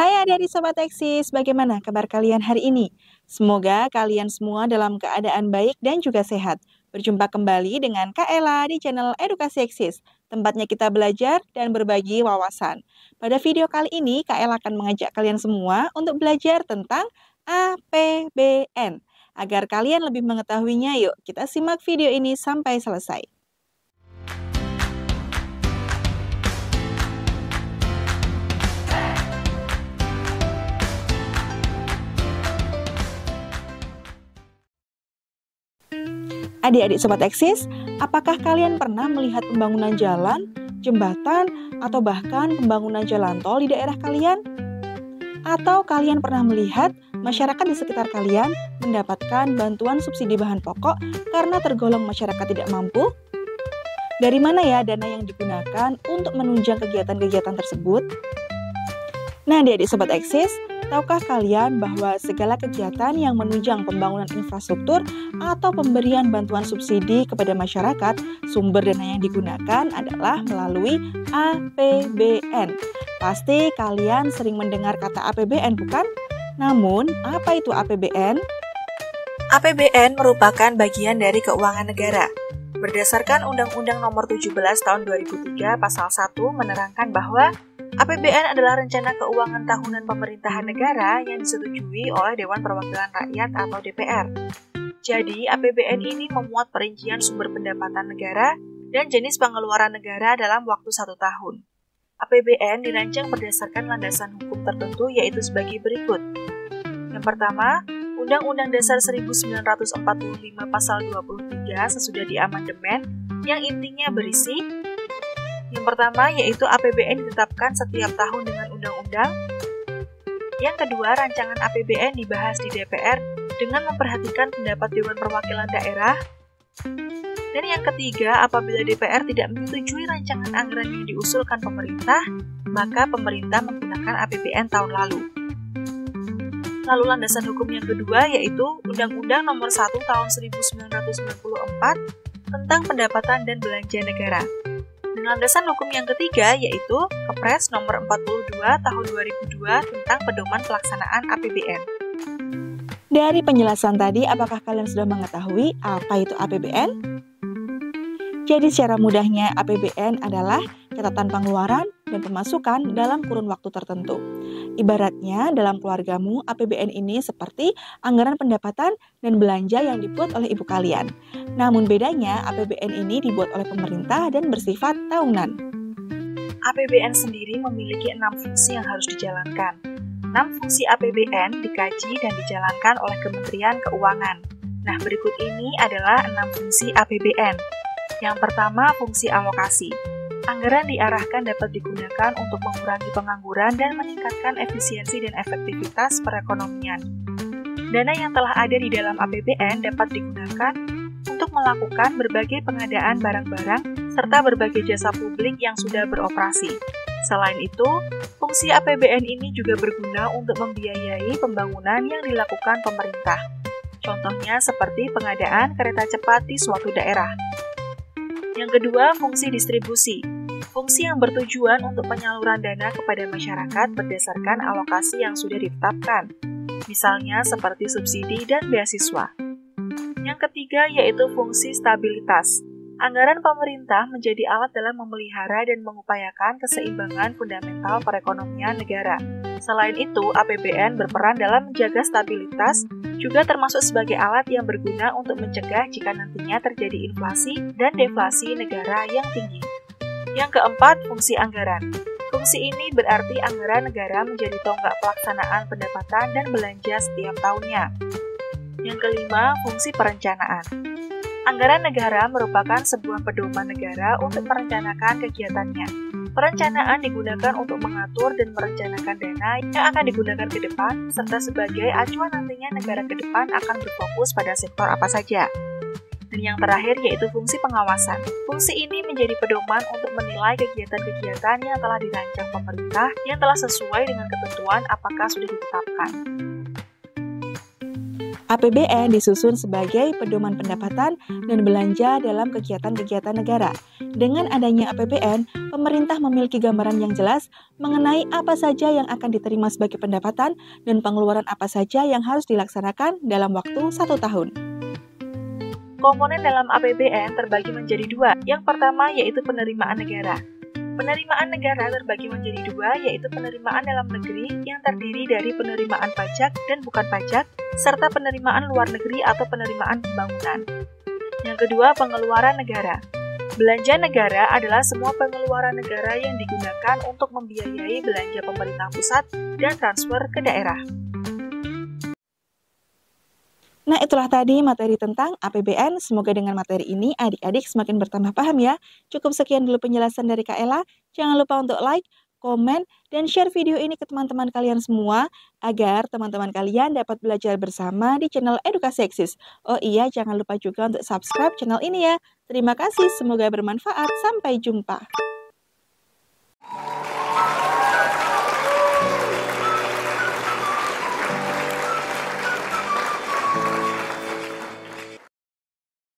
Hai adik-adik Sobat Eksis, bagaimana kabar kalian hari ini? Semoga kalian semua dalam keadaan baik dan juga sehat. Berjumpa kembali dengan Kak Ella di channel Edukasi Eksis, tempatnya kita belajar dan berbagi wawasan. Pada video kali ini, Kak Ella akan mengajak kalian semua untuk belajar tentang APBN. Agar kalian lebih mengetahuinya, yuk kita simak video ini sampai selesai. Adik-adik Sobat Eksis, apakah kalian pernah melihat pembangunan jalan, jembatan, atau bahkan pembangunan jalan tol di daerah kalian? Atau kalian pernah melihat masyarakat di sekitar kalian mendapatkan bantuan subsidi bahan pokok karena tergolong masyarakat tidak mampu? Dari mana ya dana yang digunakan untuk menunjang kegiatan-kegiatan tersebut? Nah, adik-adik Sobat Eksis, tahukah kalian bahwa segala kegiatan yang menunjang pembangunan infrastruktur atau pemberian bantuan subsidi kepada masyarakat, sumber dana yang digunakan adalah melalui APBN. Pasti kalian sering mendengar kata APBN, bukan? Namun, apa itu APBN? APBN merupakan bagian dari keuangan negara. Berdasarkan Undang-Undang Nomor 17 Tahun 2003 Pasal 1 menerangkan bahwa APBN adalah rencana keuangan tahunan pemerintahan negara yang disetujui oleh Dewan Perwakilan Rakyat atau DPR. Jadi, APBN ini memuat perincian sumber pendapatan negara dan jenis pengeluaran negara dalam waktu 1 tahun. APBN dirancang berdasarkan landasan hukum tertentu yaitu sebagai berikut. Yang pertama, Undang-Undang Dasar 1945 Pasal 23 sesudah diamandemen yang intinya berisi: yang pertama yaitu APBN ditetapkan setiap tahun dengan undang-undang. Yang kedua, rancangan APBN dibahas di DPR dengan memperhatikan pendapat Dewan Perwakilan Daerah. Dan yang ketiga, apabila DPR tidak menyetujui rancangan anggaran yang diusulkan pemerintah, maka pemerintah menggunakan APBN tahun lalu. Lalu landasan hukum yang kedua yaitu Undang-Undang Nomor 1 Tahun 1994 tentang pendapatan dan belanja negara. Dan landasan hukum yang ketiga yaitu Kepres Nomor 42 Tahun 2002 tentang pedoman pelaksanaan APBN. Dari penjelasan tadi, apakah kalian sudah mengetahui apa itu APBN? Jadi secara mudahnya APBN adalah catatan pengeluaran dan pemasukan dalam kurun waktu tertentu. Ibaratnya dalam keluargamu, APBN ini seperti anggaran pendapatan dan belanja yang dibuat oleh ibu kalian. Namun bedanya APBN ini dibuat oleh pemerintah dan bersifat tahunan. APBN sendiri memiliki 6 fungsi yang harus dijalankan. 6 fungsi APBN dikaji dan dijalankan oleh Kementerian Keuangan. Nah, berikut ini adalah 6 fungsi APBN. Yang pertama, fungsi alokasi. Anggaran diarahkan dapat digunakan untuk mengurangi pengangguran dan meningkatkan efisiensi dan efektivitas perekonomian. Dana yang telah ada di dalam APBN dapat digunakan untuk melakukan berbagai pengadaan barang-barang serta berbagai jasa publik yang sudah beroperasi. Selain itu, fungsi APBN ini juga berguna untuk membiayai pembangunan yang dilakukan pemerintah. Contohnya seperti pengadaan kereta cepat di suatu daerah. Yang kedua, fungsi distribusi. Fungsi yang bertujuan untuk penyaluran dana kepada masyarakat berdasarkan alokasi yang sudah ditetapkan, misalnya seperti subsidi dan beasiswa. Yang ketiga yaitu fungsi stabilitas. Anggaran pemerintah menjadi alat dalam memelihara dan mengupayakan keseimbangan fundamental perekonomian negara. Selain itu, APBN berperan dalam menjaga stabilitas, juga termasuk sebagai alat yang berguna untuk mencegah jika nantinya terjadi inflasi dan deflasi negara yang tinggi. Yang keempat, fungsi anggaran. Fungsi ini berarti anggaran negara menjadi tonggak pelaksanaan pendapatan dan belanja setiap tahunnya. Yang kelima, fungsi perencanaan. Anggaran negara merupakan sebuah pedoman negara untuk merencanakan kegiatannya. Perencanaan digunakan untuk mengatur dan merencanakan dana yang akan digunakan ke depan, serta sebagai acuan nantinya negara ke depan akan berfokus pada sektor apa saja. Dan yang terakhir yaitu fungsi pengawasan. Fungsi ini menjadi pedoman untuk menilai kegiatan-kegiatan yang telah dirancang pemerintah yang telah sesuai dengan ketentuan apakah sudah ditetapkan. APBN disusun sebagai pedoman pendapatan dan belanja dalam kegiatan-kegiatan negara. Dengan adanya APBN, pemerintah memiliki gambaran yang jelas mengenai apa saja yang akan diterima sebagai pendapatan dan pengeluaran apa saja yang harus dilaksanakan dalam waktu 1 tahun. Komponen dalam APBN terbagi menjadi 2. Yang pertama yaitu penerimaan negara. Penerimaan negara terbagi menjadi 2, yaitu penerimaan dalam negeri yang terdiri dari penerimaan pajak dan bukan pajak, serta penerimaan luar negeri atau penerimaan pembangunan. Yang kedua, pengeluaran negara. Belanja negara adalah semua pengeluaran negara yang digunakan untuk membiayai belanja pemerintah pusat dan transfer ke daerah. Nah, itulah tadi materi tentang APBN. Semoga dengan materi ini adik-adik semakin bertambah paham ya. Cukup sekian dulu penjelasan dari Kak Ella. Jangan lupa untuk like, komen, dan share video ini ke teman-teman kalian semua agar teman-teman kalian dapat belajar bersama di channel Edukasi Eksis. Oh iya, jangan lupa juga untuk subscribe channel ini ya. Terima kasih, semoga bermanfaat. Sampai jumpa.